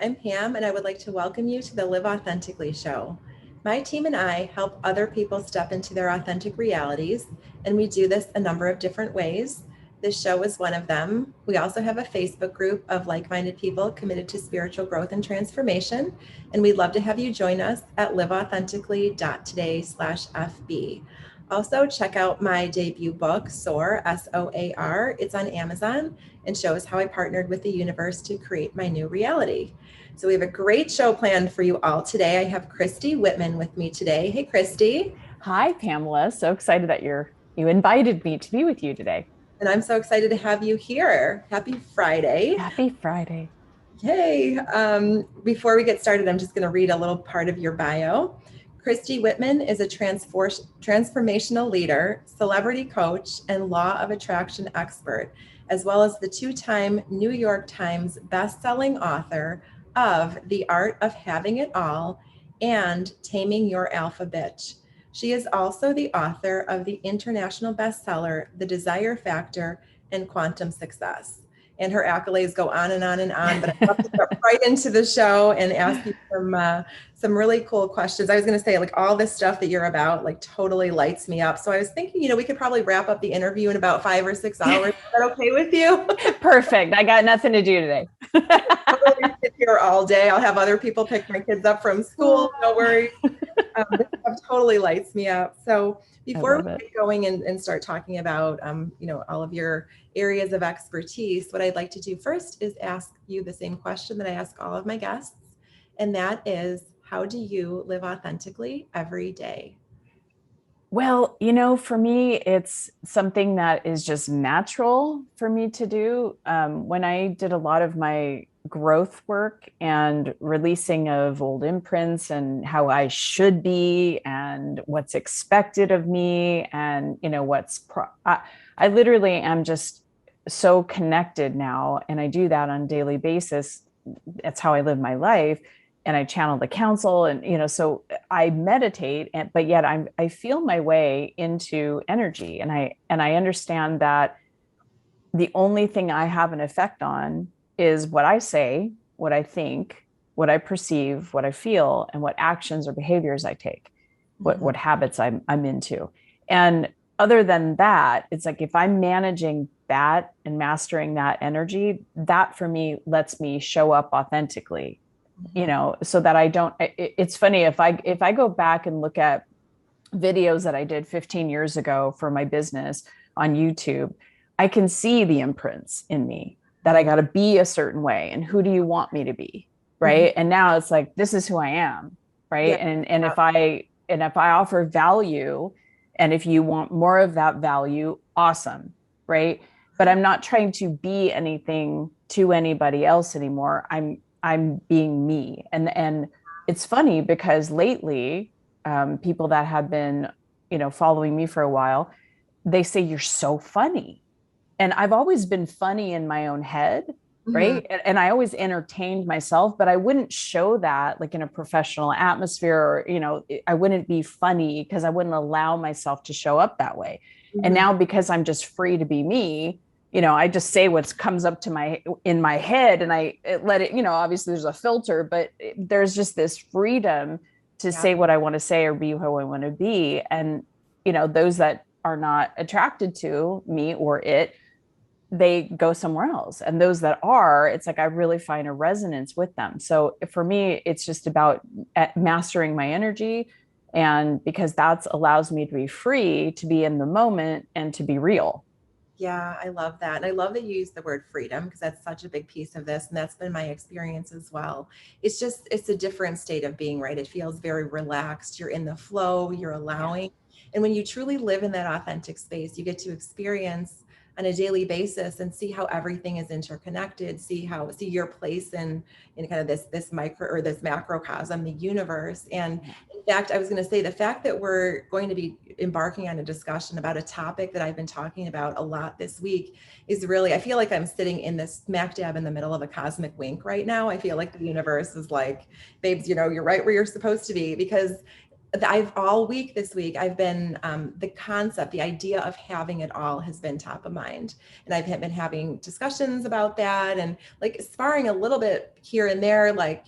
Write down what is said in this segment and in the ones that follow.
I'm Pam, and I would like to welcome you to the Live Authentically show. My team and I help other people step into their authentic realities, and we do this a number of different ways. This show is one of them. We also have a Facebook group of like-minded people committed to spiritual growth and transformation, and we'd love to have you join us at liveauthentically.today/FB. Also, check out my debut book, SOAR, SOAR. It's on Amazon and shows how I partnered with the universe to create my new reality. So we have a great show planned for you all today. I have Christy Whitman with me today. Hey, Christy. Hi, Pamela. So excited that you invited me to be with you today. And I'm so excited to have you here. Happy Friday. Happy Friday. Yay. Before we get started, I'm just going to read a little part of your bio. Christy Whitman is a transformational leader, celebrity coach, and law of attraction expert, as well as the two-time New York Times bestselling author of The Art of Having It All and Taming Your Alpha Bitch. She is also the author of the international bestseller, The Desire Factor and Quantum Success. And her accolades go on and on and on, but I'd love to jump right into the show and ask you some really cool questions. I was going to say, like, all this stuff that you're about, like, totally lights me up. So I was thinking, we could probably wrap up the interview in about 5 or 6 hours. Is that okay with you? Perfect. I got nothing to do today. I'll sit here all day. I'll have other people pick my kids up from school. No worries. This stuff totally lights me up. So before we get going and start talking about, all of your areas of expertise, what I'd like to do first is ask you the same question that I ask all of my guests. And that is, how do you live authentically every day? Well, for me, it's something that is just natural for me to do. When I did a lot of my growth work and releasing of old imprints and how I should be and what's expected of me and, I literally am just so connected now. And I do that on a daily basis. That's how I live my life. And I channel the counsel and, so I meditate, but yet I feel my way into energy. And I understand that the only thing I have an effect on is what I say, what I think, what I perceive, what I feel, and what actions or behaviors I take, what habits I'm into. And other than that, it's like, if I'm managing that and mastering that energy, that for me lets me show up authentically, so that I don't, it's funny, if I go back and look at videos that I did 15 years ago for my business on YouTube, I can see the imprints in me that I got to be a certain way. And who do you want me to be? Right. And now it's like, this is who I am. Right. Yeah. And if I offer value, and if you want more of that value, awesome. Right. But I'm not trying to be anything to anybody else anymore. I'm being me. And it's funny because lately, people that have been, following me for a while, they say, you're so funny. And I've always been funny in my own head. Right. And I always entertained myself, but I wouldn't show that like in a professional atmosphere or, I wouldn't be funny because I wouldn't allow myself to show up that way. And now, because I'm just free to be me, I just say what comes up in my head, and I let it, obviously there's a filter, but there's just this freedom to say what I want to say or be who I want to be. And, those that are not attracted to me or it, they go somewhere else. And those that are, it's like, I really find a resonance with them. So for me, it's just about mastering my energy. And because that allows me to be free, to be in the moment and to be real. Yeah, I love that. And I love that you use the word freedom, because that's such a big piece of this. And that's been my experience as well. It's a different state of being, right? It feels very relaxed. You're in the flow, you're allowing. And when you truly live in that authentic space, you get to experience on a daily basis and see how everything is interconnected, see your place in kind of this micro or this macrocosm, the universe. And in fact, I was going to say, the fact that we're going to be embarking on a discussion about a topic that I've been talking about a lot this week is really, I feel like I'm sitting in this smack dab in the middle of a cosmic wink right now. I feel like the universe is like, babes, you're right where you're supposed to be, because I've all week this week, I've been, the concept, the idea of having it all has been top of mind. And I've been having discussions about that and like sparring a little bit here and there. Like,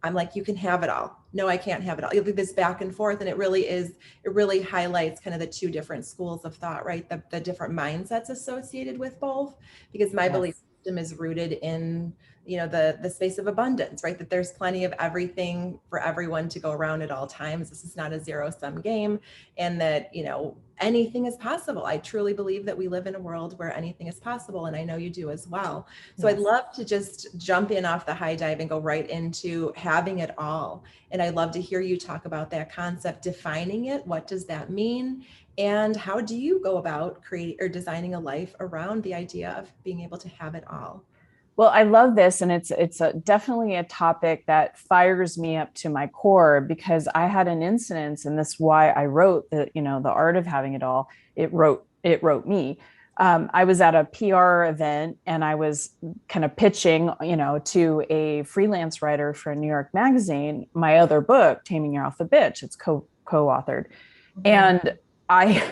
I'm like, you can have it all. No, I can't have it all. It'll be this back and forth. And it really highlights kind of the two different schools of thought, right? The different mindsets associated with both, because my belief Yes. system is rooted in the space of abundance, right? That there's plenty of everything for everyone to go around at all times. This is not a zero-sum game, and that anything is possible. I truly believe that we live in a world where anything is possible, and I know you do as well. So I'd love to just jump in off the high dive and go right into having it all. And I'd love to hear you talk about that concept, defining it. What does that mean? And how do you go about creating or designing a life around the idea of being able to have it all? Well, I love this, and it's definitely a topic that fires me up to my core, because I had an incident, and this is why I wrote the art of having it all. It wrote me. I was at a PR event, and I was kind of pitching, to a freelance writer for a New York magazine, my other book, Taming Your Alpha Bitch. It's co-authored, and I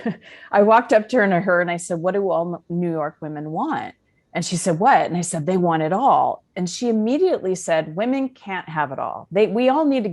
I walked up to her and I said, "What do all New York women want?" And she said, "What?" And I said, "They want it all." And she immediately said, "Women can't have it all. We all need to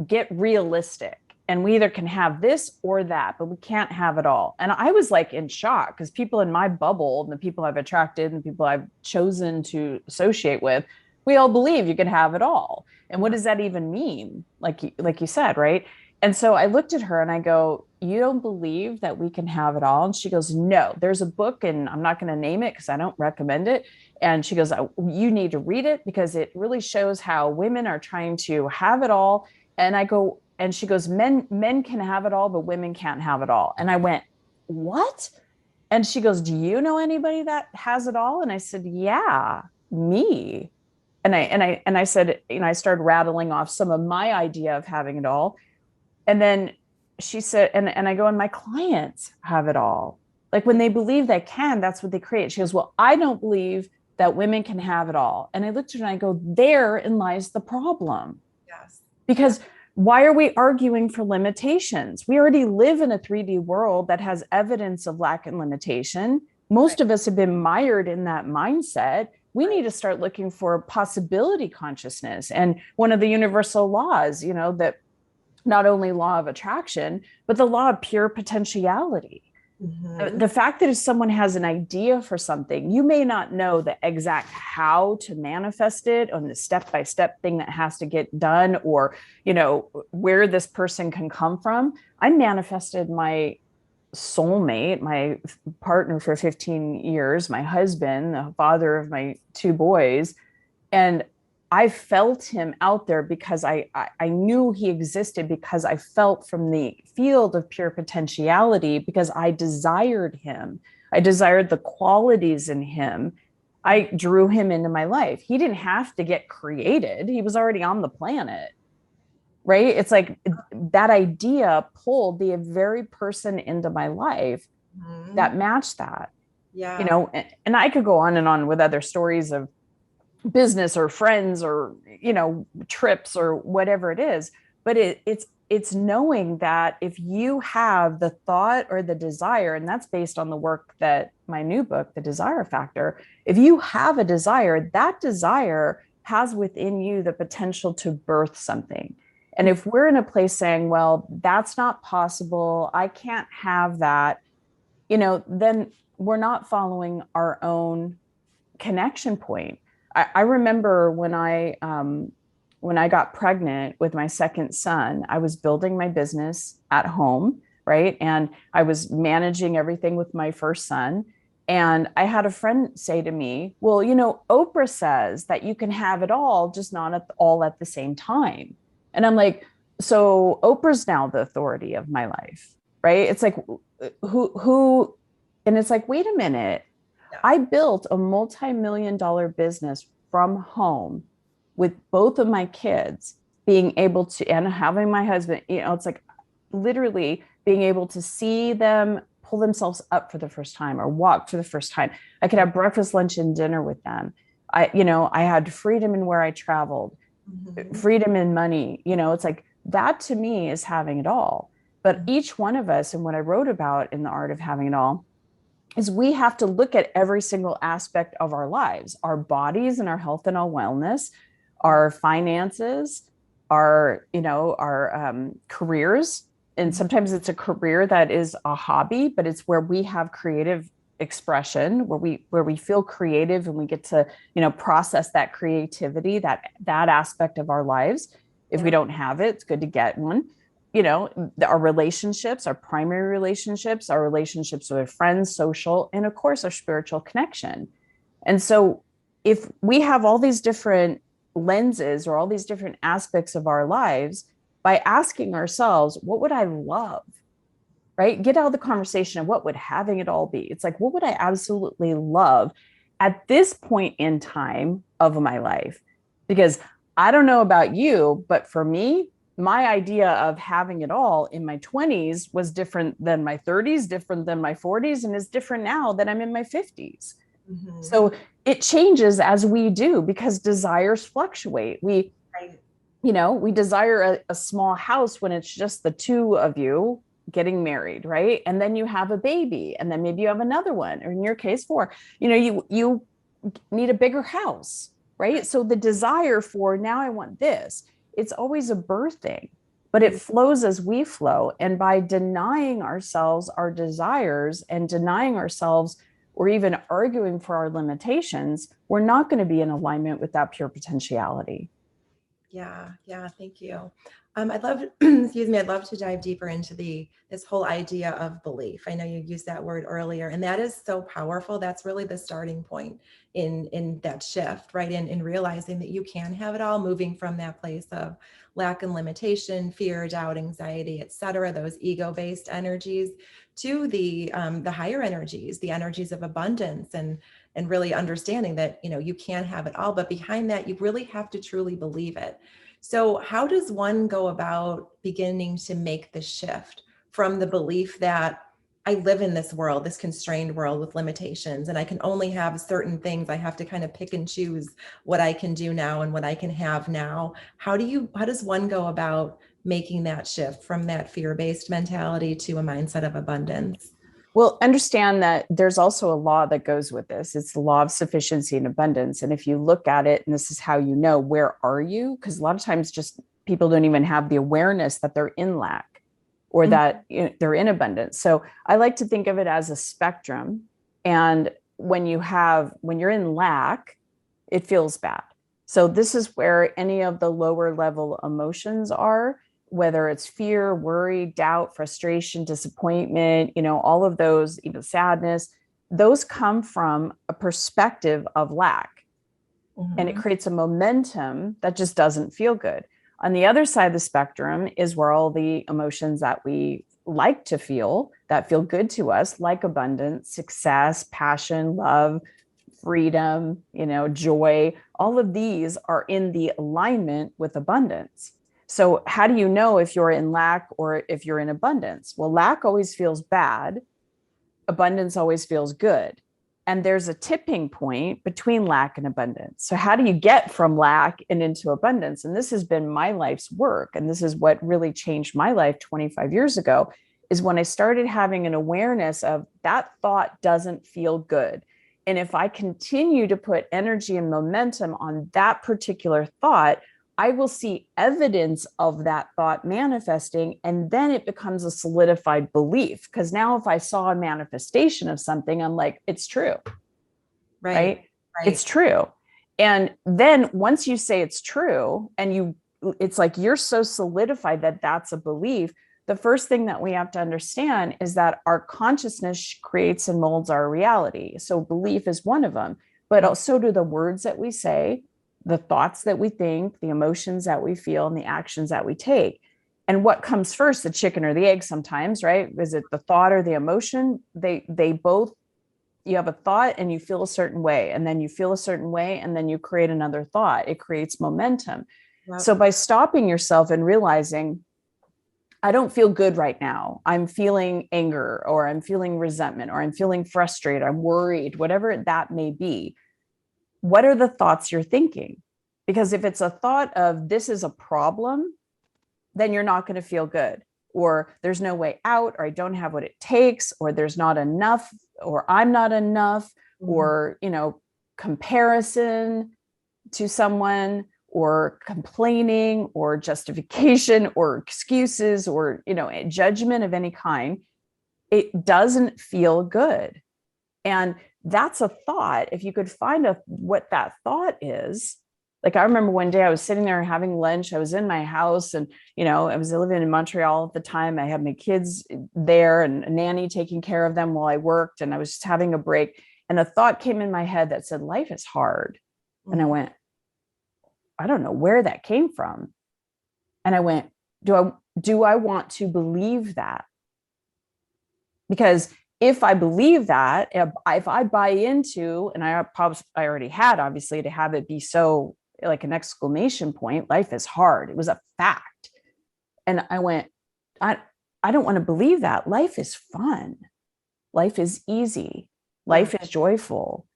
get realistic. And we either can have this or that, but we can't have it all." And I was like in shock, because people in my bubble and the people I've attracted and the people I've chosen to associate with, we all believe you can have it all. And what does that even mean? Like you said, right? And so I looked at her and I go, "You don't believe that we can have it all?" And she goes, "No, there's a book, and I'm not going to name it because I don't recommend it." And she goes, "You need to read it because it really shows how women are trying to have it all." And I go, and she goes, men can have it all, but women can't have it all." And I went, "What?" And she goes, "Do you know anybody that has it all?" And I said, "Yeah, me." And I said, I started rattling off some of my idea of having it all. And then she said, and I go, "And my clients have it all. Like when they believe they can, that's what they create." She goes, "Well, I don't believe that women can have it all." And I looked at her and I go, "Therein lies the problem." Yes. Because why are we arguing for limitations? We already live in a 3D world that has evidence of lack and limitation. Most of us have been mired in that mindset. We need to start looking for possibility consciousness. And one of the universal laws, that not only law of attraction, but the law of pure potentiality. The fact that if someone has an idea for something, you may not know the exact how to manifest it on the step-by-step thing that has to get done, or, where this person can come from. I manifested my soulmate, my partner for 15 years, my husband, the father of my two boys. And I felt him out there because I knew he existed, because I felt from the field of pure potentiality, because I desired him. I desired the qualities in him. I drew him into my life. He didn't have to get created. He was already on the planet, right? It's like that idea pulled the very person into my life that matched that. Yeah. And I could go on and on with other stories of business or friends or trips or whatever it is, but it's knowing that if you have the thought or the desire, and that's based on the work that my new book, The Desire Factor, if you have a desire, that desire has within you the potential to birth something. And if we're in a place saying, "Well, that's not possible, I can't have that," then we're not following our own connection point. I remember when I got pregnant with my second son, I was building my business at home, right? And I was managing everything with my first son. And I had a friend say to me, "Well, Oprah says that you can have it all, just not all at the same time." And I'm like, so Oprah's now the authority of my life, right? It's like, who, and it's like, wait a minute. I built a multi-million-dollar business from home with both of my kids being able to, and having my husband, it's like literally being able to see them pull themselves up for the first time or walk for the first time. I could have breakfast, lunch, and dinner with them. I had freedom in where I traveled, freedom in money. It's like That to me is having it all. But each one of us, and what I wrote about in The Art of Having It All, is we have to look at every single aspect of our lives, our bodies and our health and our wellness, our finances, our careers. And sometimes it's a career that is a hobby, but it's where we have creative expression, where we feel creative and we get to, process that creativity, that aspect of our lives. If we don't have it, it's good to get one. Our relationships, our primary relationships, our relationships with friends, social, and of course, our spiritual connection. And so if we have all these different lenses or all these different aspects of our lives, by asking ourselves, what would I love? Right? Get out of the conversation of what would having it all be? It's like, what would I absolutely love at this point in time of my life? Because I don't know about you, but for me, my idea of having it all in my 20s was different than my 30s, different than my 40s, and is different now that I'm in my 50s. Mm-hmm. So it changes as we do because desires fluctuate. We desire a small house when it's just the two of you getting married, right? And then you have a baby, and then maybe you have another one, or in your case, 4. You need a bigger house, right? So the desire for now I want this, it's always a birthing, but it flows as we flow. And by denying ourselves our desires and denying ourselves or even arguing for our limitations, we're not going to be in alignment with that pure potentiality. Yeah. Thank you. I'd love, I'd love to dive deeper into this whole idea of belief. I know you used that word earlier, and that is so powerful. That's really the starting point in that shift, right? In realizing that you can have it all, moving from that place of lack and limitation, fear, doubt, anxiety, etc., those ego-based energies, to the higher energies, the energies of abundance, and really understanding that, you can have it all, but behind that, you really have to truly believe it. So how does one go about beginning to make the shift from the belief that I live in this world, this constrained world with limitations, and I can only have certain things. I have to kind of pick and choose what I can do now and what I can have now. How does one go about making that shift from that fear-based mentality to a mindset of abundance? Well, understand that there's also a law that goes with this. It's the law of sufficiency and abundance. And if you look at it, and this is how you know, where are you? Because a lot of times just people don't even have the awareness that they're in lack or that they're in abundance. So I like to think of it as a spectrum. And when you're in lack, it feels bad. So this is where any of the lower level emotions are, whether it's fear, worry, doubt, frustration, disappointment, all of those, even sadness, those come from a perspective of lack. Mm-hmm. And it creates a momentum that just doesn't feel good. On the other side of the spectrum is where all the emotions that we like to feel, that feel good to us, like abundance, success, passion, love, freedom, joy, all of these are in the alignment with abundance. So how do you know if you're in lack or if you're in abundance? Well, lack always feels bad. Abundance always feels good. And there's a tipping point between lack and abundance. So how do you get from lack and into abundance? And this has been my life's work. And this is what really changed my life 25 years ago, is when I started having an awareness of that thought doesn't feel good. And if I continue to put energy and momentum on that particular thought, I will see evidence of that thought manifesting, and then it becomes a solidified belief. Because now if I saw a manifestation of something, I'm like, it's true, right? It's true. And then once you say it's true, and it's like you're so solidified that that's a belief, the first thing that we have to understand is that our consciousness creates and molds our reality. So belief is one of them, but also do the words that we say, the thoughts that we think, the emotions that we feel, and the actions that we take. And what comes first, the chicken or the egg sometimes, right? Is it the thought or the emotion? They both, you have a thought and you feel a certain way, and then you feel a certain way, and then you create another thought. It creates momentum. Yep. So by stopping yourself and realizing, I don't feel good right now. I'm feeling anger, or I'm feeling resentment, or I'm feeling frustrated, I'm worried, whatever that may be. What are the thoughts you're thinking? Because if it's a thought of this is a problem, then you're not going to feel good, or there's no way out, or I don't have what it takes, or there's not enough, or I'm not enough, or, comparison to someone, or complaining, or justification, or excuses, or, judgment of any kind. It doesn't feel good. And that's a thought. If you could find what that thought is, like, I remember one day I was sitting there having lunch. I was in my house, and, I was living in Montreal at the time. I had my kids there and a nanny taking care of them while I worked. And I was just having a break. And a thought came in my head that said, life is hard. And I went, I don't know where that came from. And I went, do I want to believe that? Because if I believe that, if I buy into, and I already had, obviously, to have it be so like an exclamation point, life is hard. It was a fact. And I went, I don't want to believe that. Life is fun. Life is easy. Life is joyful.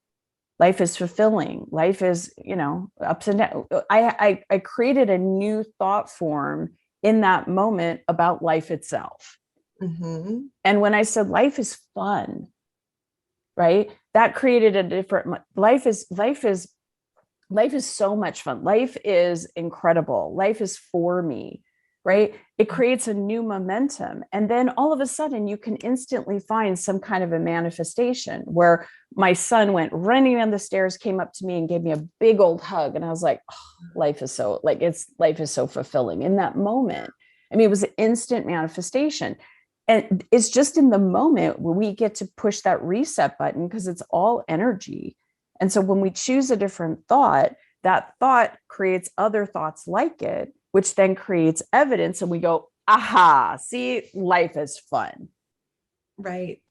Life is fulfilling. Life is, ups and downs. I created a new thought form in that moment about life itself. And when I said life is fun, right, that created a different life is so much fun. Life is incredible. Life is for me, right? It creates a new momentum. And then all of a sudden you can instantly find some kind of a manifestation where my son went running down the stairs, came up to me and gave me a big old hug. And I was like, oh, life is so fulfilling in that moment. I mean, it was an instant manifestation. And it's just in the moment where we get to push that reset button, because it's all energy. And so when we choose a different thought, that thought creates other thoughts like it, which then creates evidence. And we go, aha, see, life is fun. Right.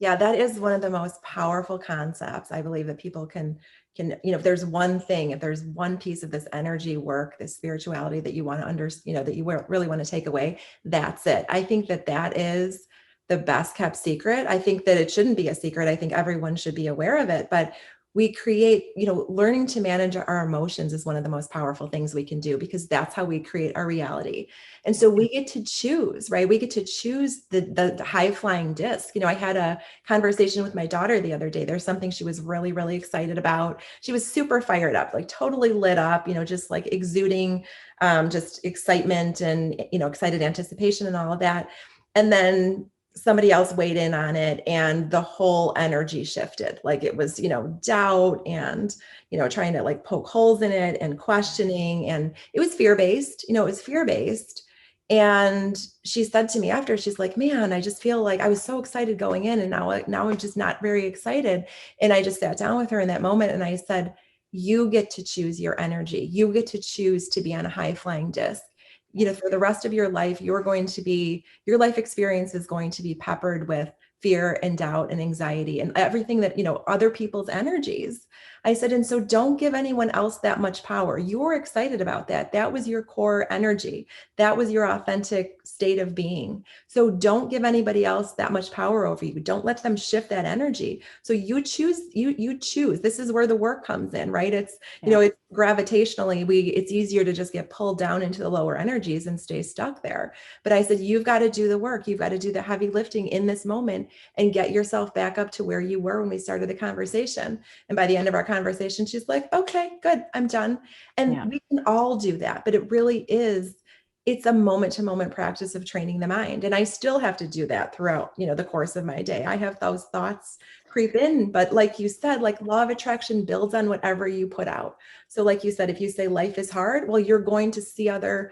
Yeah, that is one of the most powerful concepts, I believe, that people can, if there's one thing, if there's one piece of this energy work, this spirituality that you want to understand, that you really want to take away, that's it. I think that is the best kept secret. I think that it shouldn't be a secret. I think everyone should be aware of it, but we create, learning to manage our emotions is one of the most powerful things we can do, because that's how we create our reality. And so we get to choose, right? We get to choose the high flying disc. I had a conversation with my daughter the other day. There's something she was really, really excited about. She was super fired up, like totally lit up, just like exuding just excitement and, excited anticipation and all of that. And then somebody else weighed in on it, and the whole energy shifted. Like it was, doubt and, trying to like poke holes in it and questioning. And it was fear-based, And she said to me after, she's like, man, I just feel like I was so excited going in, and now I'm just not very excited. And I just sat down with her in that moment, and I said, you get to choose your energy. You get to choose to be on a high flying disc. For the rest of your life, your life experience is going to be peppered with fear and doubt and anxiety and everything that, other people's energies. I said, and so don't give anyone else that much power. You're excited about that. That was your core energy. That was your authentic state of being. So don't give anybody else that much power over you. Don't let them shift that energy. So you choose, you choose. This is where the work comes in, right? It's, it's gravitationally, it's easier to just get pulled down into the lower energies and stay stuck there. But I said, you've got to do the work. You've got to do the heavy lifting in this moment and get yourself back up to where you were when we started the conversation. And by the end of our conversation, she's like, okay, good, I'm done. And we can all do that, but it really is, it's a moment to moment practice of training the mind. And I still have to do that throughout, the course of my day. I have those thoughts creep in, but like you said, like law of attraction builds on whatever you put out. So like you said, if you say life is hard, well, you're going to see other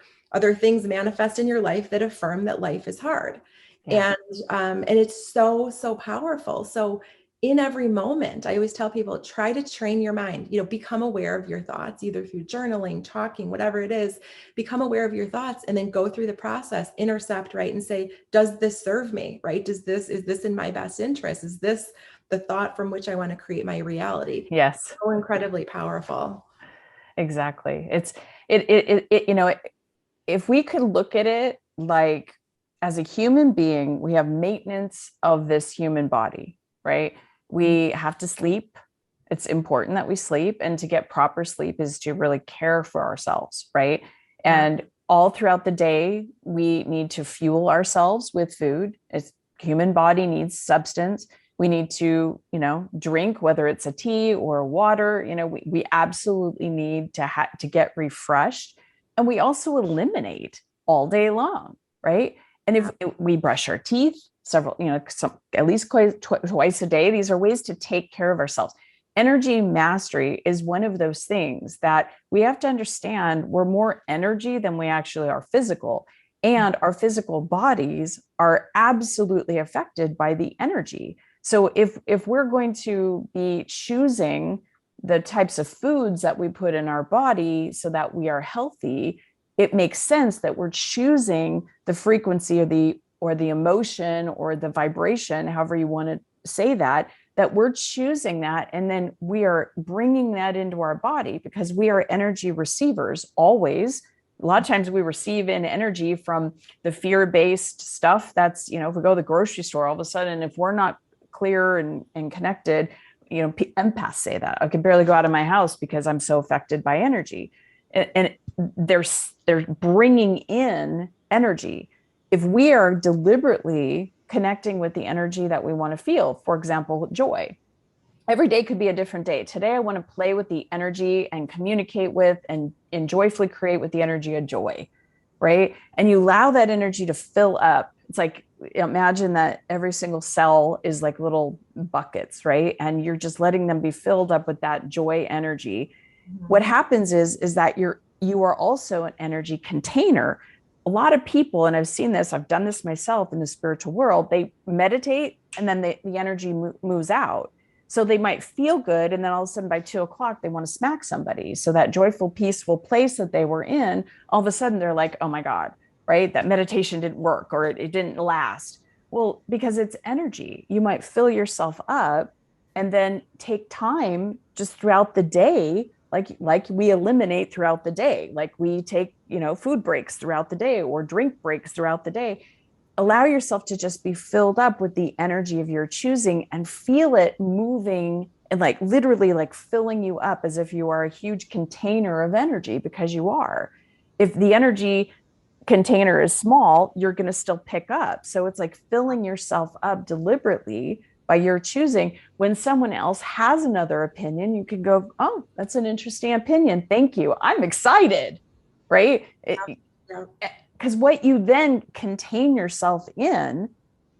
things manifest in your life that affirm that life is hard. And it's so powerful. So in every moment, I always tell people, try to train your mind, become aware of your thoughts, either through journaling, talking, whatever it is, become aware of your thoughts, and then go through the process, intercept, right? And say, does this serve me, right? Is this in my best interest? Is this the thought from which I want to create my reality? Yes. So incredibly powerful. Exactly. If we could look at it like, as a human being, we have maintenance of this human body, right? We have to sleep. It's important that we sleep, and to get proper sleep is to really care for ourselves, right? And all throughout the day, we need to fuel ourselves with food. It's human body needs substance. We need to, drink, whether it's a tea or water. We absolutely need to get refreshed. And we also eliminate all day long, right? And if we brush our teeth at least twice a day, these are ways to take care of ourselves. Energy mastery is one of those things that we have to understand. We're more energy than we actually are physical. And our physical bodies are absolutely affected by the energy. So if we're going to be choosing the types of foods that we put in our body so that we are healthy, it makes sense that we're choosing the frequency or the emotion or the vibration, however you want to say that we're choosing that. And then we are bringing that into our body because we are energy receivers always. A lot of times we receive in energy from the fear-based stuff. That's, if we go to the grocery store, all of a sudden, if we're not clear and connected, empaths say that I can barely go out of my house because I'm so affected by energy. And they're bringing in energy. If we are deliberately connecting with the energy that we want to feel, for example, joy, every day could be a different day. Today, I want to play with the energy and communicate with and joyfully create with the energy of joy, right? And you allow that energy to fill up. It's like, imagine that every single cell is like little buckets, right? And you're just letting them be filled up with that joy energy. What happens is that you are also an energy container. A lot of people, and I've seen this, I've done this myself in the spiritual world, they meditate and then the energy moves out. So they might feel good. And then all of a sudden by 2:00, they want to smack somebody. So that joyful, peaceful place that they were in, all of a sudden they're like, oh my God, right? That meditation didn't work or it didn't last. Well, because it's energy. You might fill yourself up and then take time just throughout the day, like we eliminate throughout the day, like we take, food breaks throughout the day or drink breaks throughout the day. Allow yourself to just be filled up with the energy of your choosing and feel it moving and like literally like filling you up as if you are a huge container of energy, because you are. If the energy container is small, you're going to still pick up. So it's like filling yourself up deliberately by your choosing. When someone else has another opinion, you can go, oh, that's an interesting opinion. Thank you. I'm excited, right? Because what you then contain yourself in,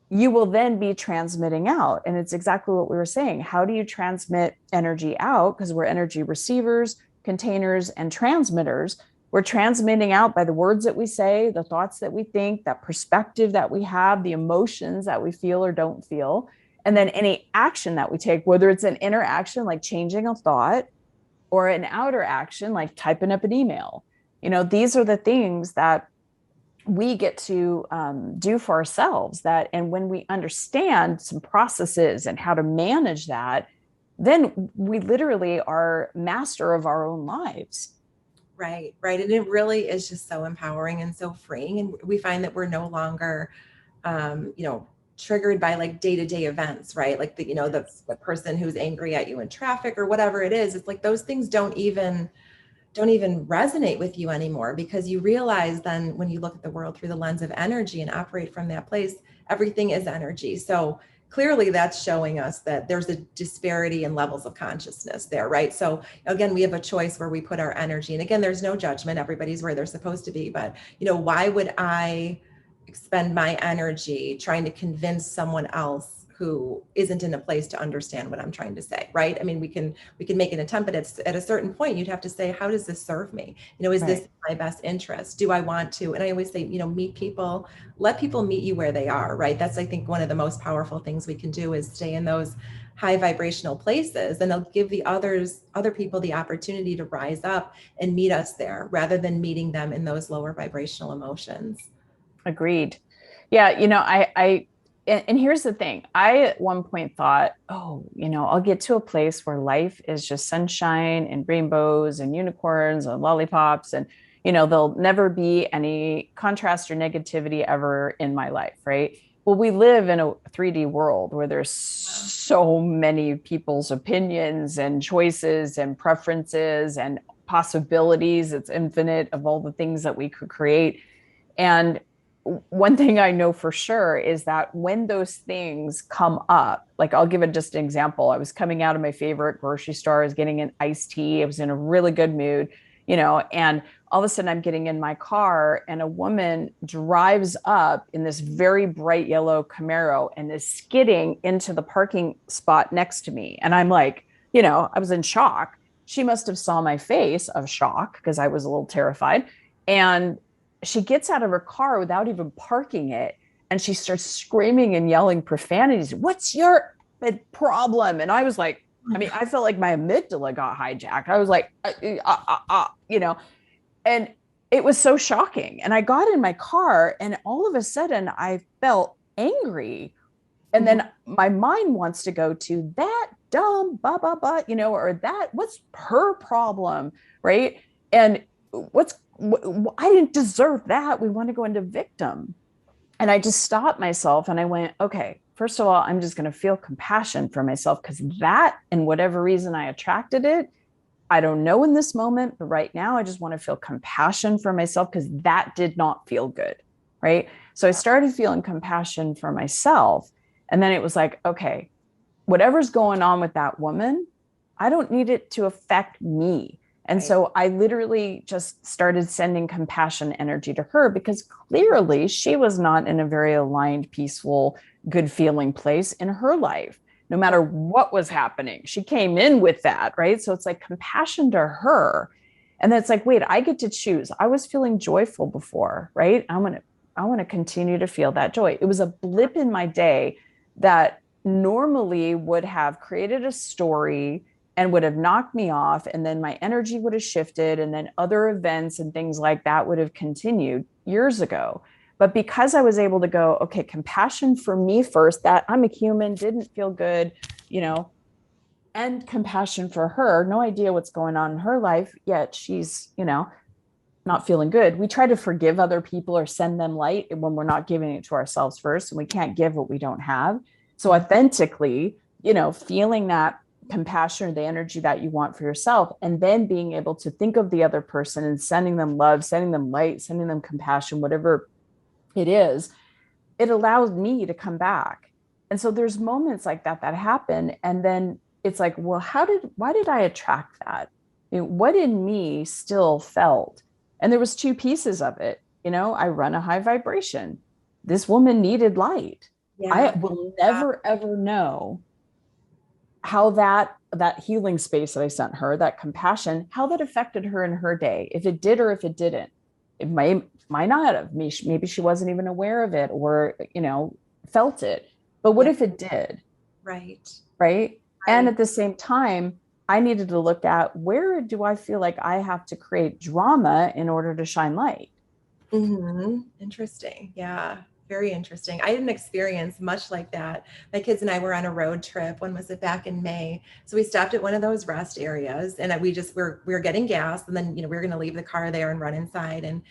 you will then be transmitting out. And it's exactly what we were saying. How do you transmit energy out? Because we're energy receivers, containers, and transmitters. We're transmitting out by the words that we say, the thoughts that we think, that perspective that we have, the emotions that we feel or don't feel. And then any action that we take, whether it's an inner action like changing a thought or an outer action like typing up an email. These are the things that we get to do for ourselves. And when we understand some processes and how to manage that, then we literally are master of our own lives. Right. And it really is just so empowering and so freeing. And we find that we're no longer, triggered by like day-to-day events, right? Like the person who's angry at you in traffic or whatever it is. It's like those things don't even resonate with you anymore, because you realize then when you look at the world through the lens of energy and operate from that place, everything is energy. So clearly that's showing us that there's a disparity in levels of consciousness there, right? So again, we have a choice where we put our energy. And again, there's no judgment. Everybody's where they're supposed to be. But, why would I expend my energy trying to convince someone else who isn't in a place to understand what I'm trying to say, right? I mean, we can make an attempt, but at a certain point, you'd have to say, how does this serve me? Is right. This my best interest? Do I want to? And I always say, meet people, let people meet you where they are, right? That's, I think, one of the most powerful things we can do is stay in those high vibrational places, and they'll give the other people the opportunity to rise up and meet us there rather than meeting them in those lower vibrational emotions. Agreed. Yeah. And here's the thing. I at one point thought, I'll get to a place where life is just sunshine and rainbows and unicorns and lollipops. And, there'll never be any contrast or negativity ever in my life. Right. Well, we live in a 3D world where there's so many people's opinions and choices and preferences and possibilities. It's infinite of all the things that we could create. And one thing I know for sure is that when those things come up, like I'll give it just an example. I was coming out of my favorite grocery store. I was getting an iced tea. I was in a really good mood, and all of a sudden I'm getting in my car and a woman drives up in this very bright yellow Camaro and is skidding into the parking spot next to me. And I'm like, I was in shock. She must have saw my face of shock because I was a little terrified. And she gets out of her car without even parking it. And she starts screaming and yelling profanities. What's your problem? And I was like, I felt like my amygdala got hijacked. I was like, and it was so shocking. And I got in my car and all of a sudden I felt angry. And then my mind wants to go to that dumb, blah, blah, blah, or that, what's her problem? Right. And I didn't deserve that. We want to go into victim. And I just stopped myself and I went, okay, first of all, I'm just going to feel compassion for myself because that, and whatever reason I attracted it, I don't know in this moment, but right now I just want to feel compassion for myself because that did not feel good. Right. So I started feeling compassion for myself. And then it was like, okay, whatever's going on with that woman, I don't need it to affect me. And so I literally just started sending compassion energy to her because clearly she was not in a very aligned, peaceful, good feeling place in her life, no matter what was happening. She came in with that, right? So it's like compassion to her. And then it's like, wait, I get to choose. I was feeling joyful before, right? I want to continue to feel that joy. It was a blip in my day that normally would have created a story and would have knocked me off. And then my energy would have shifted. And then other events and things like that would have continued years ago. But because I was able to go, okay, compassion for me first, that I'm a human, didn't feel good, and compassion for her, no idea what's going on in her life, yet she's, not feeling good. We try to forgive other people or send them light when we're not giving it to ourselves first, and we can't give what we don't have. So authentically, feeling that compassion or the energy that you want for yourself, and then being able to think of the other person and sending them love, sending them light, sending them compassion, whatever it is, it allows me to come back. And so there's moments like that happen. And then it's like, well, why did I attract that? What in me still felt? And there was two pieces of it. I run a high vibration. This woman needed light. Yeah. I will never, ever know how that healing space that I sent her, that compassion, how that affected her in her day, if it did or if it didn't. It might not have. Maybe she wasn't even aware of it or, felt it. But what if it did? Right. And at the same time, I needed to look at, where do I feel like I have to create drama in order to shine light? Interesting. Yeah. Very interesting. I didn't experience much like that. My kids and I were on a road trip. When was it? Back in May. So we stopped at one of those rest areas, and we were getting gas, and then we were going to leave the car there and run inside and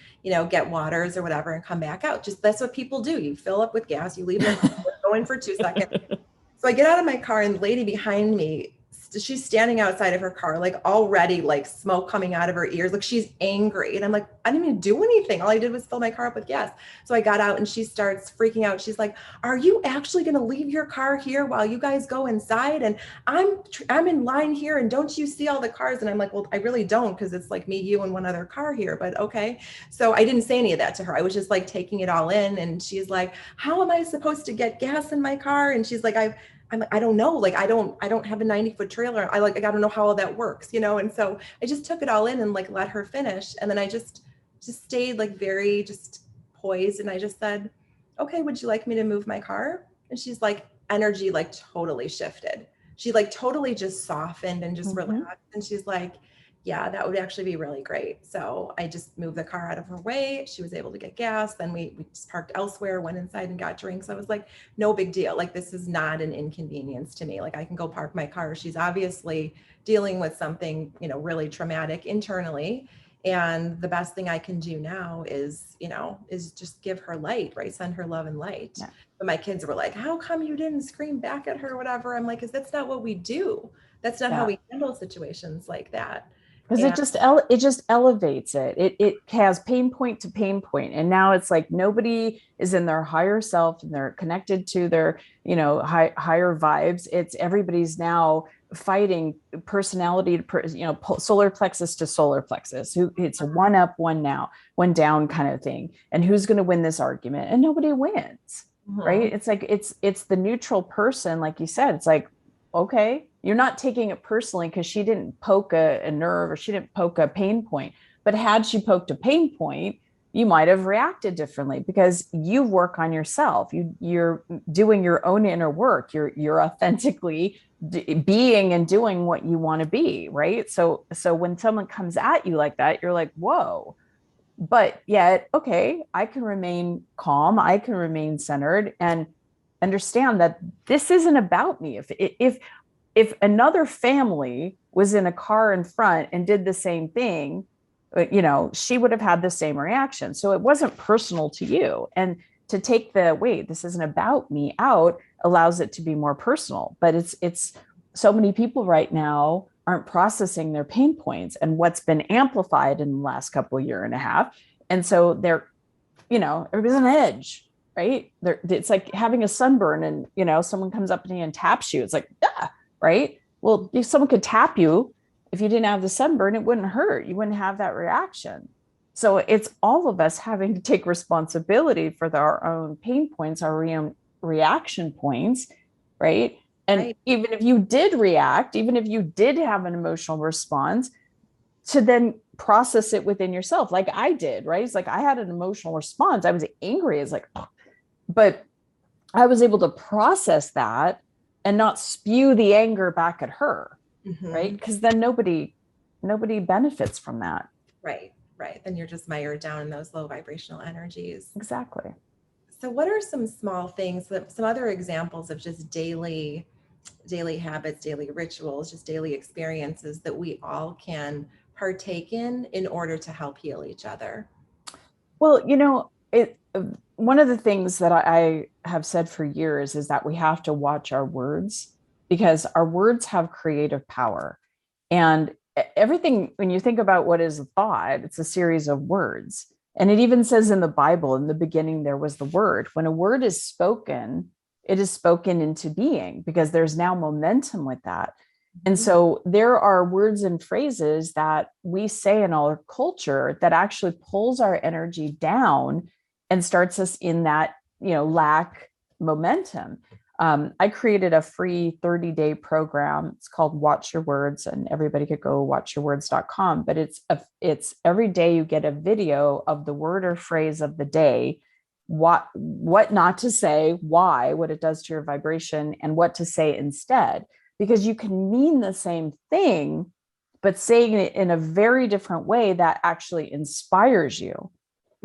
get waters or whatever and come back out. Just that's what people do. You fill up with gas, you leave it going for 2 seconds. So I get out of my car, and the lady behind me, she's standing outside of her car, like already like smoke coming out of her ears. Like she's angry. And I'm like, I didn't even do anything. All I did was fill my car up with gas. So I got out and she starts freaking out. She's like, are you actually going to leave your car here while you guys go inside? And I'm in line here. And don't you see all the cars? And I'm like, well, I really don't, because it's like me, you, and one other car here, but okay. So I didn't say any of that to her. I was just like taking it all in. And she's like, how am I supposed to get gas in my car? And she's like, I don't know. Like, I don't have a 90-foot trailer. I got to know how all that works, And so I just took it all in and like let her finish. And then I just stayed like very just poised. And I just said, okay, would you like me to move my car? And she's like, energy like totally shifted. She like totally just softened and just relaxed. And she's like, yeah, that would actually be really great. So I just moved the car out of her way. She was able to get gas. Then we just parked elsewhere, went inside and got drinks. I was like, no big deal. Like, this is not an inconvenience to me. Like, I can go park my car. She's obviously dealing with something, really traumatic internally. And the best thing I can do now is just give her light, right? Send her love and light. Yeah. But my kids were like, how come you didn't scream back at her or whatever? I'm like, 'cause that's not what we do. That's not how we handle situations like that. because it just elevates it. It has pain point to pain point, and now it's like nobody is in their higher self, and they're connected to their higher vibes. It's everybody's now fighting personality to solar plexus to solar plexus. Who it's a one up, one now, one down kind of thing, and who's going to win this argument? And nobody wins, right? It's like it's the neutral person, like you said. It's like, okay, you're not taking it personally because she didn't poke a nerve or she didn't poke a pain point. But had she poked a pain point, you might have reacted differently because you work on yourself. You're doing your own inner work. You're authentically being and doing what you want to be, right? So when someone comes at you like that, you're like, whoa. But yet, okay, I can remain calm. I can remain centered and understand that this isn't about me. If another family was in a car in front and did the same thing, she would have had the same reaction. So it wasn't personal to you. And to take the wait, this isn't about me out allows it to be more personal. But it's so many people right now aren't processing their pain points and what's been amplified in the last couple of year and a half. And so they're, everybody's on edge, right? It's like having a sunburn and, someone comes up to you and taps you. It's like, yeah, right? Well, if someone could tap you, if you didn't have the sunburn, it wouldn't hurt. You wouldn't have that reaction. So it's all of us having to take responsibility for our own pain points, our own reaction points, right? And even if you did react, even if you did have an emotional response, to then process it within yourself, like I did, right? It's like I had an emotional response. I was angry. It's like, but I was able to process that and not spew the anger back at her, right? Because then nobody benefits from that. Right. Then you're just mired down in those low vibrational energies. Exactly. So what are some small things, some other examples of just daily habits, daily rituals, just daily experiences that we all can partake in order to help heal each other? Well, one of the things that I have said for years is that we have to watch our words because our words have creative power. And everything, when you think about what is a thought, it's a series of words. And it even says in the Bible, in the beginning, there was the word. When a word is spoken, it is spoken into being because there's now momentum with that. And so there are words and phrases that we say in our culture that actually pulls our energy down and starts us in that, lack momentum. I created a free 30-day program. It's called Watch Your Words, and everybody could go watchyourwords.com. But it's every day you get a video of the word or phrase of the day, what not to say, why, what it does to your vibration, and what to say instead. Because you can mean the same thing, but saying it in a very different way that actually inspires you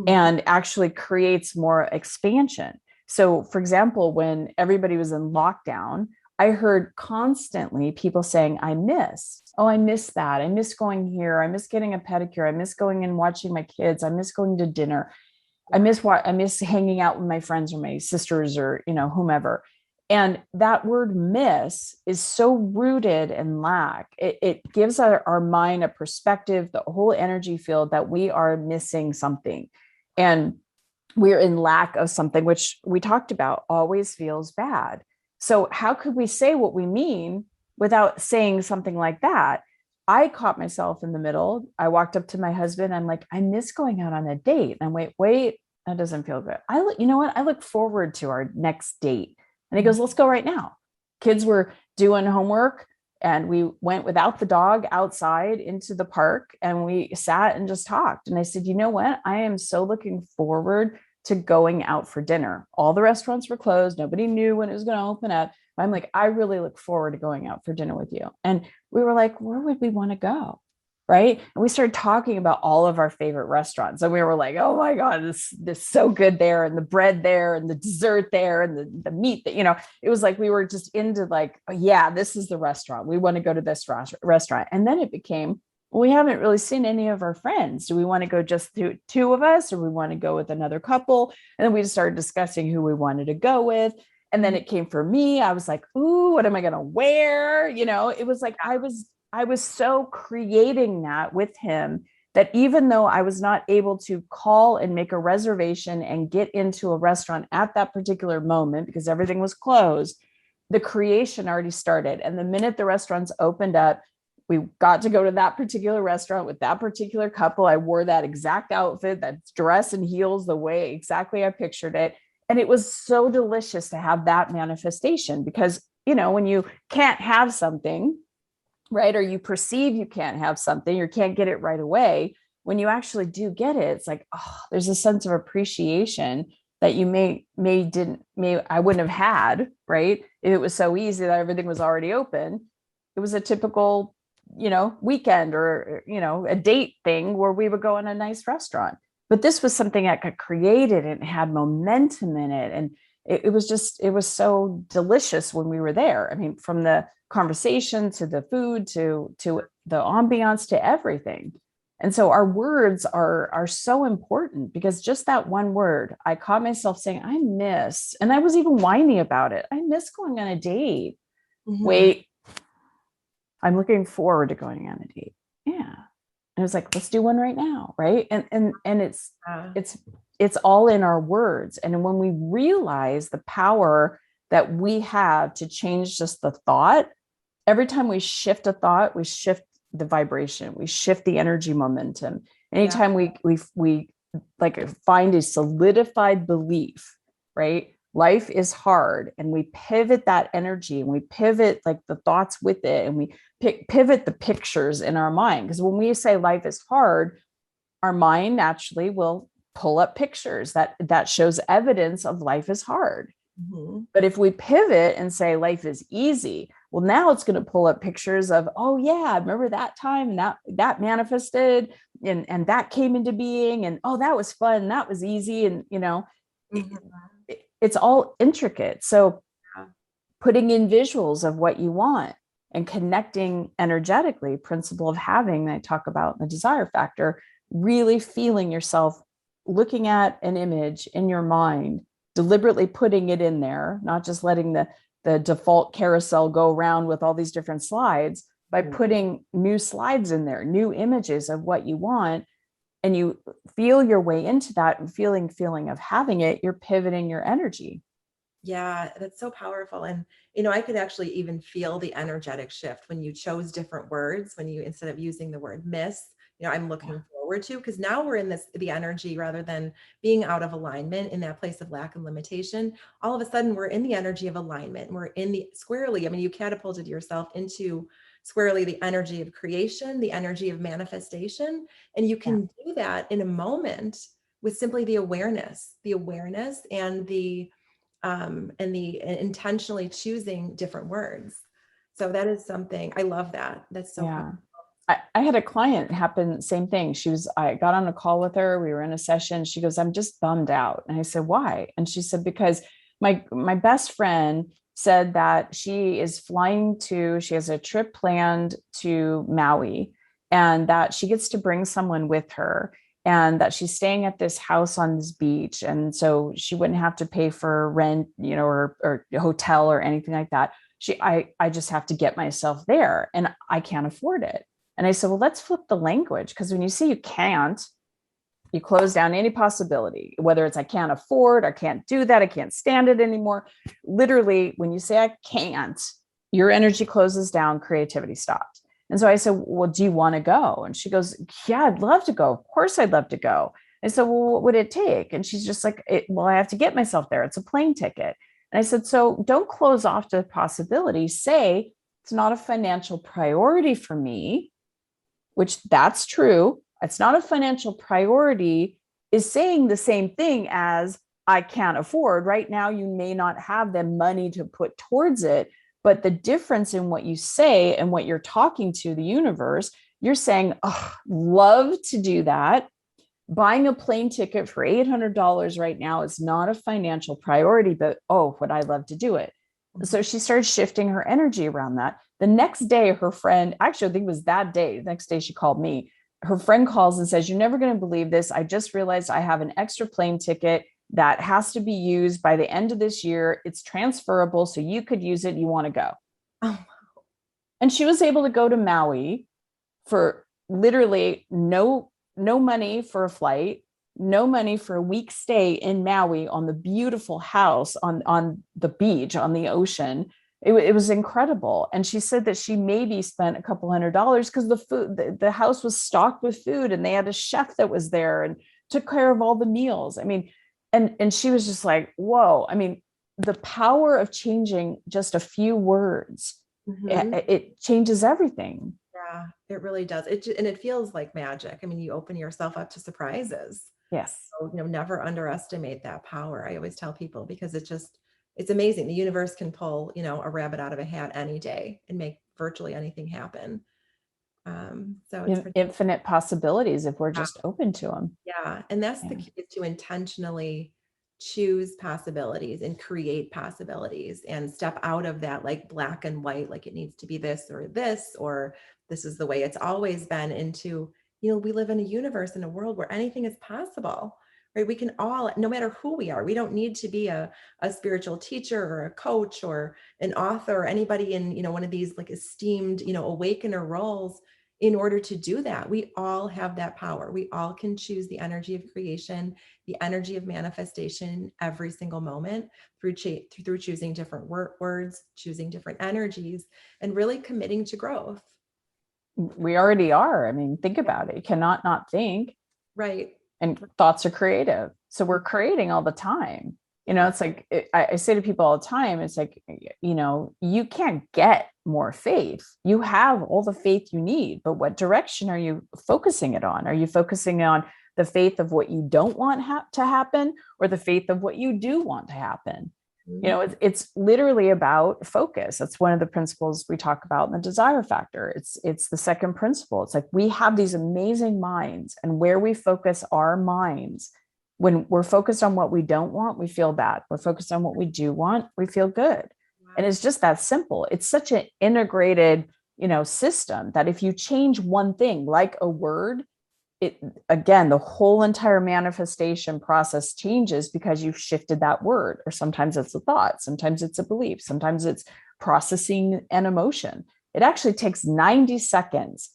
and actually creates more expansion. So, for example, when everybody was in lockdown, I heard constantly people saying, I miss that. I miss going here. I miss getting a pedicure. I miss going and watching my kids. I miss going to dinner. I miss hanging out with my friends or my sisters or, whomever. And that word miss is so rooted in lack. It gives our mind a perspective, the whole energy field that we are missing something. And we're in lack of something, which we talked about, always feels bad. So how could we say what we mean without saying something like that? I caught myself in the middle. I walked up to my husband. I'm like, I miss going out on a date. And I'm wait, that doesn't feel good. You know what? I look forward to our next date. And he goes, let's go right now. Kids were doing homework and we went without the dog outside into the park and we sat and just talked. And I said, you know what? I am so looking forward to going out for dinner. All the restaurants were closed. Nobody knew when it was going to open up. I'm like, I really look forward to going out for dinner with you. And we were like, where would we want to go? Right. And we started talking about all of our favorite restaurants. And we were like, oh my God, this is so good there. And the bread there and the dessert there and the meat that, it was like, we were just into like, oh, yeah, this is the restaurant. We want to go to this restaurant. And then it became, well, we haven't really seen any of our friends. Do we want to go just two of us or we want to go with another couple? And then we just started discussing who we wanted to go with. And then it came for me. I was like, ooh, what am I going to wear? It was like, I was I was so creating that with him that even though I was not able to call and make a reservation and get into a restaurant at that particular moment because everything was closed, the creation already started. And the minute the restaurants opened up, we got to go to that particular restaurant with that particular couple. I wore that exact outfit, that dress and heels, the way exactly I pictured it. And it was so delicious to have that manifestation because, you know, when you can't have something, right, or you perceive you can't have something or can't get it right away, when you actually do get it, it's like, oh, there's a sense of appreciation that you may I wouldn't have had, right, if it was so easy that everything was already open. It was a typical, you know, weekend or, you know, a date thing where we would go in a nice restaurant. But this was something that got created and had momentum in it. And it was so delicious when we were there. I mean, from the conversation to the food to the ambiance to everything. And so our words are so important because just that one word, I caught myself saying, I miss, and I was even whiny about it. I miss going on a date. Mm-hmm. Wait, I'm looking forward to going on a date. Yeah. And it was like, let's do one right now. Right. And it's all in our words. And when we realize the power that we have to change just the thought, every time we shift a thought, we shift the vibration, we shift the energy momentum. Anytime we like find a solidified belief, right? Life is hard, and we pivot that energy and we pivot like the thoughts with it, and we pivot the pictures in our mind. Because when we say life is hard, our mind naturally will pull up pictures that shows evidence of life is hard. Mm-hmm. But if we pivot and say life is easy, well, now it's going to pull up pictures of, oh yeah, remember that time that manifested and that came into being, and oh, that was fun, that was easy, and you know, mm-hmm. It's all intricate. So putting in visuals of what you want and connecting energetically, principle of having that I talk about in the desire factor, really feeling yourself looking at an image in your mind, deliberately putting it in there, not just letting the default carousel go around with all these different slides, by putting new slides in there, new images of what you want, and you feel your way into that and feeling of having it, you're pivoting your energy. Yeah, that's so powerful. And, you know, I could actually even feel the energetic shift when you chose different words, when you, instead of using the word miss, you know, I'm looking forward to, because now we're in the energy, rather than being out of alignment in that place of lack and limitation. All of a sudden we're in the energy of alignment. We're in the squarely, I mean, you catapulted yourself into squarely the energy of creation, the energy of manifestation. And you can do that in a moment with simply the awareness and the intentionally choosing different words. So that is something, I love that. That's so powerful. I had a client happen, same thing. I got on a call with her. We were in a session. She goes, I'm just bummed out. And I said, why? And she said, because my best friend said that she has a trip planned to Maui, and that she gets to bring someone with her, and that she's staying at this house on this beach. And so she wouldn't have to pay for rent, you know, or hotel or anything like that. I just have to get myself there, and I can't afford it. And I said, well, let's flip the language. Because when you say you can't, you close down any possibility, whether it's I can't afford, I can't do that, I can't stand it anymore. Literally, when you say I can't, your energy closes down, creativity stops. And so I said, well, do you want to go? And she goes, yeah, I'd love to go. Of course, I'd love to go. I said, well, what would it take? And she's just like, well, I have to get myself there. It's a plane ticket. And I said, so don't close off to the possibility. Say, it's not a financial priority for me, which that's true. It's not a financial priority is saying the same thing as I can't afford. Right now, you may not have the money to put towards it, but the difference in what you say and what you're talking to the universe, you're saying, oh, love to do that. Buying a plane ticket for $800 right now is not a financial priority, but oh, would I love to do it? So she started shifting her energy around that. The next day, her friend, actually, I think it was that day, the next day she called me. Her friend calls and says, you're never going to believe this. I just realized I have an extra plane ticket that has to be used by the end of this year. It's transferable, so you could use it. You want to go? Oh. And she was able to go to Maui for literally no money for a flight, no money for a week stay in Maui on the beautiful house on the beach, on the ocean. It was incredible. And she said that she maybe spent a couple $100 because the house was stocked with food, and they had a chef that was there and took care of all the meals. I mean, and she was just like, whoa. I mean, the power of changing just a few words, it changes everything. Yeah, it really does. And it feels like magic. I mean, you open yourself up to surprises. Yes. So, never underestimate that power. I always tell people, because it's amazing. The universe can pull, a rabbit out of a hat any day and make virtually anything happen. So it's pretty, Infinite possibilities if we're just open to them. yeah. And that's the key, is to intentionally choose possibilities and create possibilities and step out of that like black and white, like it needs to be this, or this is the way it's always been, into, we live in a universe, in a world where anything is possible, right? We can all, no matter who we are, we don't need to be a spiritual teacher or a coach or an author or anybody in, one of these like esteemed, awakener roles in order to do that. We all have that power. We all can choose the energy of creation, the energy of manifestation every single moment through choosing different words, choosing different energies, and really committing to growth. We already are. I mean, think about it. You cannot not think. Right. And thoughts are creative. So we're creating all the time. It's like, I say to people all the time, it's like, you can't get more faith. You have all the faith you need, but what direction are you focusing it on? Are you focusing on the faith of what you don't want to happen, or the faith of what you do want to happen? It's literally about focus. That's one of the principles we talk about in the desire factor. It's the second principle. It's like, we have these amazing minds, and where we focus our minds, when we're focused on what we don't want, we feel bad. We're focused on what we do want, we feel good. Wow. And it's just that simple. It's such an integrated, system, that if you change one thing, like a word, again, the whole entire manifestation process changes, because you've shifted that word. Or sometimes it's a thought, sometimes it's a belief, sometimes it's processing an emotion. It actually takes 90 seconds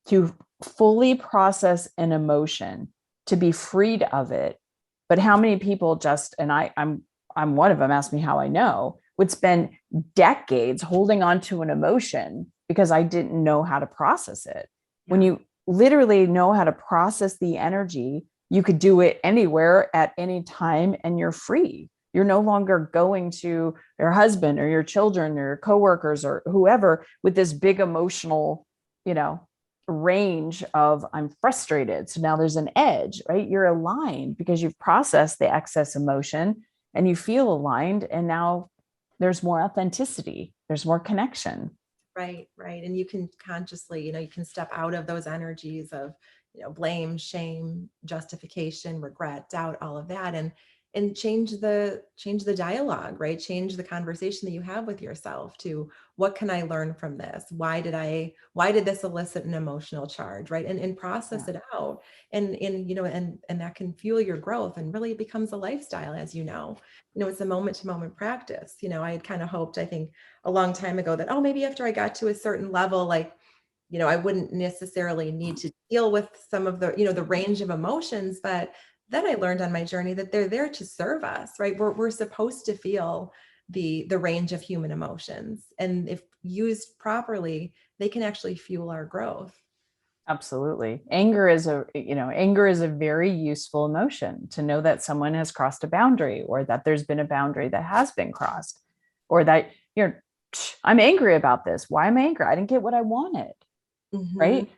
to fully process an emotion, to be freed of it. But how many people and I'm one of them, ask me how I know, would spend decades holding on to an emotion because I didn't know how to process it. Yeah. When you literally know how to process the energy, you could do it anywhere at any time, and you're free. You're no longer going to your husband or your children or your coworkers or whoever with this big emotional, range of, I'm frustrated. So now there's an edge, right? You're aligned because you've processed the excess emotion and you feel aligned. And now there's more authenticity. There's more connection. Right. And you can consciously, you can step out of those energies of, blame, shame, justification, regret, doubt, all of that, and change the dialogue, right? Change the conversation that you have with yourself to, what can I learn from this? Why did this elicit an emotional charge, right? And process it out. And that can fuel your growth, and really it becomes a lifestyle, as it's a moment to moment practice. I had kind of hoped, I think a long time ago, that, maybe after I got to a certain level, like, I wouldn't necessarily need to deal with some of the, the range of emotions. But then I learned on my journey that they're there to serve us, right? We're supposed to feel the range of human emotions. And if used properly, they can actually fuel our growth. Absolutely. Anger is a very useful emotion, to know that someone has crossed a boundary, or that there's been a boundary that has been crossed, or that I'm angry about this. Why am I angry? I didn't get what I wanted. Right?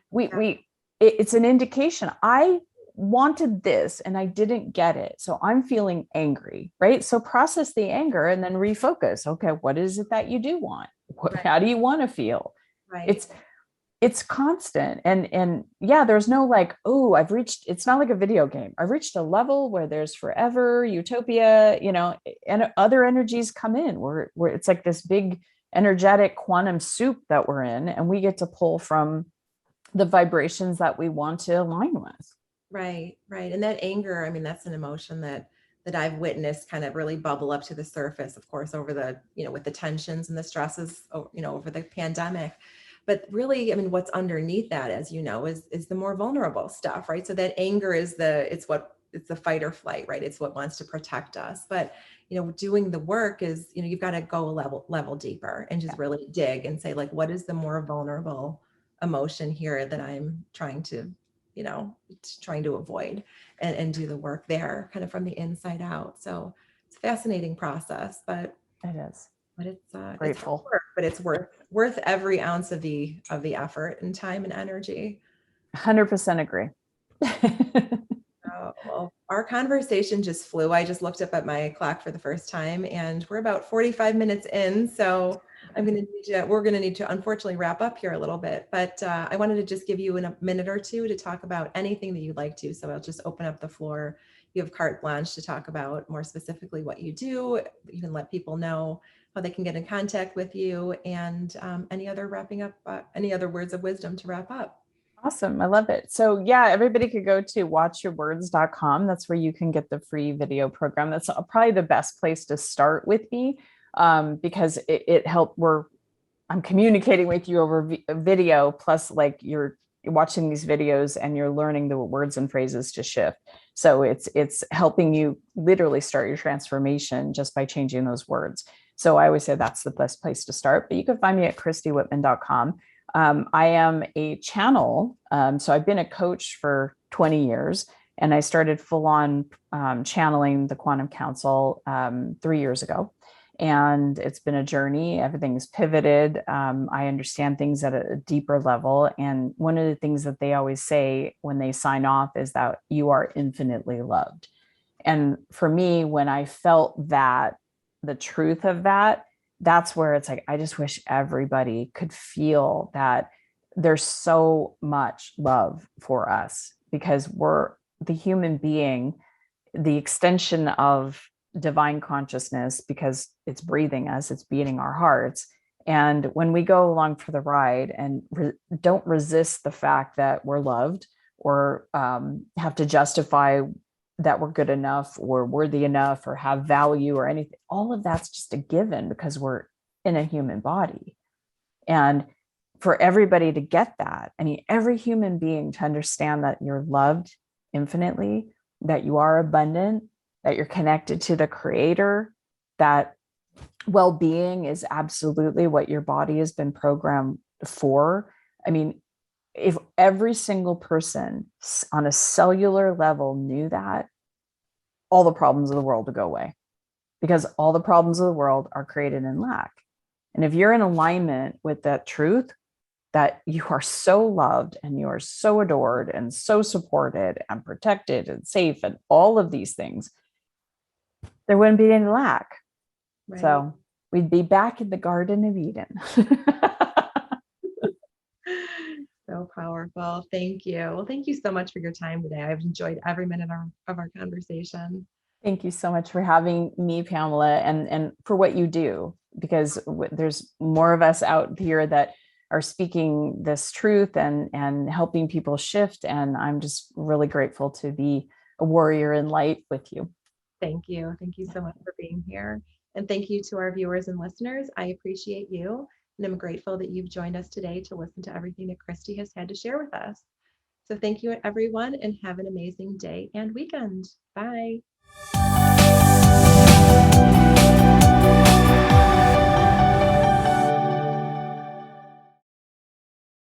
It's an indication. I wanted this and I didn't get it. So I'm feeling angry, right? So process the anger and then refocus. Okay, what is it that you do want? How do you want to feel? Right. It's constant. And yeah, there's no like, oh, it's not like a video game. I've reached a level where there's forever utopia, and other energies come in where it's like this big energetic quantum soup that we're in, and we get to pull from the vibrations that we want to align with. Right. And that anger, I mean, that's an emotion that I've witnessed kind of really bubble up to the surface, of course, over the, with the tensions and the stresses, over the pandemic. But really, I mean, what's underneath that, as you know, is the more vulnerable stuff, right? So that anger is it's the fight or flight, right? It's what wants to protect us. But, doing the work is, you've got to go a level deeper and just really dig and say, like, what is the more vulnerable emotion here that I'm trying to avoid, and do the work there kind of from the inside out. So it's a fascinating process, but it is. But it's Grateful. hard work, but it's worth every ounce of the effort and time and energy. 100% agree. Well, our conversation just flew. I just looked up at my clock for the first time, and we're about 45 minutes in. So we're going to need to unfortunately wrap up here a little bit, but I wanted to just give you a minute or two to talk about anything that you'd like to. So I'll just open up the floor. You have carte blanche to talk about more specifically what you do. You can let people know how they can get in contact with you, and any other words of wisdom to wrap up. Awesome. I love it. So yeah, everybody could go to watchyourwords.com. That's where you can get the free video program. That's probably the best place to start with me, because it helped. I'm communicating with you over video, plus like you're watching these videos and you're learning the words and phrases to shift. So it's helping you literally start your transformation just by changing those words. So I always say that's the best place to start, but you can find me at christywhitman.com. I am a channel. So I've been a coach for 20 years, and I started full on channeling the Quantum Council 3 years ago. And it's been a journey. Everything's pivoted. I understand things at a deeper level. And one of the things that they always say when they sign off is that you are infinitely loved. And for me, when I felt that, the truth of that, that's where it's like, I just wish everybody could feel that there's so much love for us, because we're the human being, the extension of divine consciousness, because it's breathing us, it's beating our hearts. And when we go along for the ride and don't resist the fact that we're loved, or have to justify that we're good enough or worthy enough or have value or anything, all of that's just a given because we're in a human body. And for everybody to get that, I mean, every human being to understand that you're loved infinitely, that you are abundant, that you're connected to the creator, that well-being is absolutely what your body has been programmed for. I mean, if every single person on a cellular level knew that, all the problems of the world would go away, because all the problems of the world are created in lack. And if you're in alignment with that truth, that you are so loved and you are so adored and so supported and protected and safe and all of these things, there wouldn't be any lack. Right. So we'd be back in the Garden of Eden. So powerful. Thank you. Well, thank you so much for your time today. I've enjoyed every minute of our conversation. Thank you so much for having me, Pamela, and for what you do, because there's more of us out here that are speaking this truth and helping people shift. And I'm just really grateful to be a warrior in light with you. Thank you. Thank you so much for being here. And thank you to our viewers and listeners. I appreciate you. And I'm grateful that you've joined us today to listen to everything that Christy has had to share with us. So thank you, everyone, and have an amazing day and weekend. Bye.